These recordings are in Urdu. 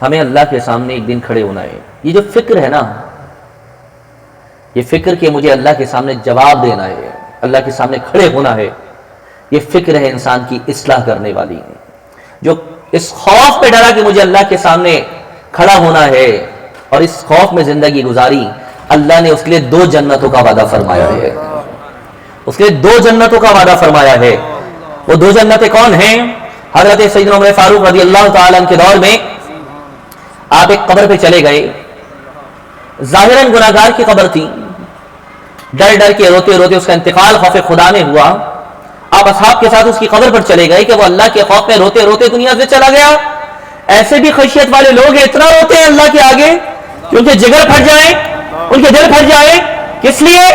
ہمیں اللہ کے سامنے ایک دن کھڑے ہونا ہے. یہ جو فکر ہے نا، یہ فکر کہ مجھے اللہ کے سامنے جواب دینا ہے، اللہ کے سامنے کھڑے ہونا ہے، یہ فکر ہے انسان کی اصلاح کرنے والی. جو اس خوف پہ ڈرا کہ مجھے اللہ کے سامنے کھڑا ہونا ہے اور اس خوف میں زندگی گزاری، اللہ نے اس کے لیے 2 جنتوں کا وعدہ فرمایا ہے. اس کے لیے 2 جنتوں کا وعدہ فرمایا ہے. وہ 2 جنتیں کون ہیں؟ حضرت سیدنا عمر فاروق رضی اللہ تعالیٰ عنہ کے دور میں آپ ایک قبر پہ چلے گئے. ظاہراً گناہگار کی قبر تھی، ڈر ڈر کے روتے روتے اس کا انتقال خوف خدا میں ہوا. آپ اصحاب کے ساتھ اس کی قبر پر چلے گئے کہ وہ اللہ کے خوف میں روتے روتے دنیا سے چلا گیا. ایسے بھی خشیت والے لوگ ہیں، اتنا روتے ہیں اللہ کے آگے کہ ان کے جگر پھٹ جائیں، ان کے دل پھٹ جائے. کس لیے؟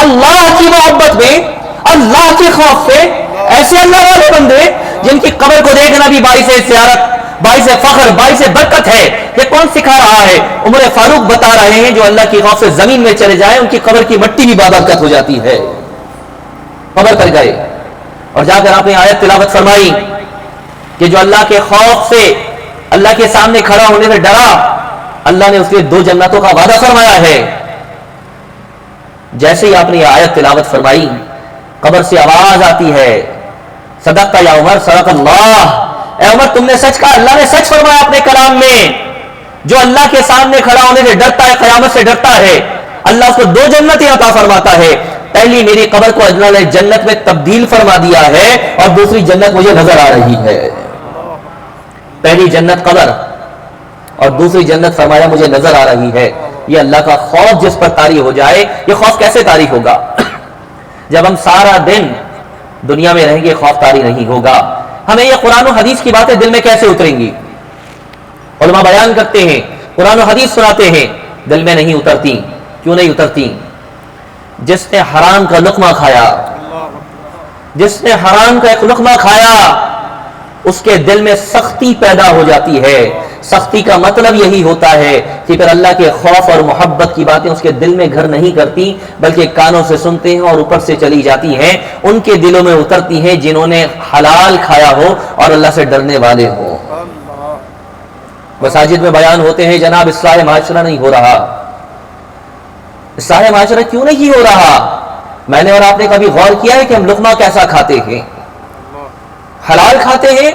اللہ کی محبت میں، اللہ کے خوف سے. ایسے اللہ والے بندے جن کی قبر کو دیکھنا بھی باعث زیارت، باعث فخر، باعث برکت ہے. یہ کون سکھا رہا ہے؟ عمر فاروق بتا رہے ہیں جو اللہ کی خوف سے زمین میں چلے جائیں ان کی قبر کی مٹی بھی بابرکت ہو جاتی ہے. قبر پر گئے اور جا کر آپ نے آیت تلاوت فرمائی کہ جو اللہ کے خوف سے، اللہ کے سامنے کھڑا ہونے سے ڈرا، اللہ نے اس کے 2 جنتوں کا وعدہ فرمایا ہے. جیسے ہی آپ نے یہ آیت تلاوت فرمائی، قبر سے آواز آتی ہے، صدقت یا عمر، صدق اللہ. اے عمر تم نے سچ کہا، اللہ نے سچ فرمایا اپنے کلام میں. جو اللہ کے سامنے کھڑا ہونے سے ڈرتا ہے، قیامت سے ڈرتا ہے، اللہ اس کو 2 جنتیں عطا فرماتا ہے. پہلی میری قبر کو اللہ نے جنت میں تبدیل فرما دیا ہے اور دوسری جنت مجھے نظر آ رہی ہے. پہلی جنت قبر اور دوسری جنت فرمایا مجھے نظر آ رہی ہے. یہ اللہ کا خوف جس پر طاری ہو جائے، یہ خوف کیسے طاری ہوگا؟ جب ہم سارا دن دنیا میں رہیں گے خوف طاری نہیں ہوگا. ہمیں یہ قرآن و حدیث کی باتیں دل میں کیسے اتریں گی؟ علماء بیان کرتے ہیں، قرآن و حدیث سناتے ہیں، دل میں نہیں اترتی. کیوں نہیں اترتی؟ جس نے حرام کا لقمہ کھایا، جس نے حرام کا ایک لقمہ کھایا، اس کے دل میں سختی پیدا ہو جاتی ہے. سختی کا مطلب یہی ہوتا ہے کہ پھر اللہ کے خوف اور محبت کی باتیں اس کے دل میں گھر نہیں کرتی، بلکہ کانوں سے سنتے ہیں اور اوپر سے چلی جاتی ہیں. ان کے دلوں میں اترتی ہیں جنہوں نے حلال کھایا ہو اور اللہ سے ڈرنے والے ہوں. مساجد میں بیان ہوتے ہیں جناب اصلاح معاشرہ نہیں ہو رہا. اصلاح معاشرہ کیوں نہیں ہو رہا؟ میں نے اور آپ نے کبھی غور کیا ہے کہ ہم لقمہ کیسا کھاتے ہیں؟ حلال کھاتے ہیں.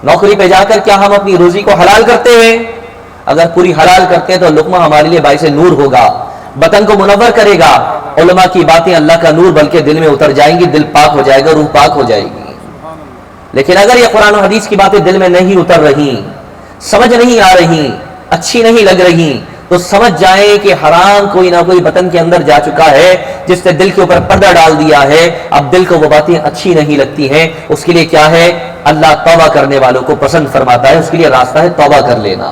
نوکری پہ جا کر کیا ہم اپنی روزی کو حلال کرتے ہیں؟ اگر پوری حلال کرتے ہیں تو لقمہ ہمارے لیے باعث نور ہوگا، بطن کو منور کرے گا. علماء کی باتیں اللہ کا نور بلکہ دل میں اتر جائیں گی، دل پاک ہو جائے گا، روح پاک ہو جائے گی. لیکن اگر یہ قرآن و حدیث کی باتیں دل میں نہیں اتر رہی، سمجھ نہیں آ رہی، اچھی نہیں لگ رہی، تو سمجھ جائیں کہ حرام کوئی نہ کوئی بطن کے اندر جا چکا ہے جس نے دل کے اوپر پردہ ڈال دیا ہے. اب دل کو وہ باتیں اچھی نہیں لگتی ہیں. اس کے لیے کیا ہے؟ اللہ توبہ کرنے والوں کو پسند فرماتا ہے. اس کے لیے راستہ ہے توبہ کر لینا.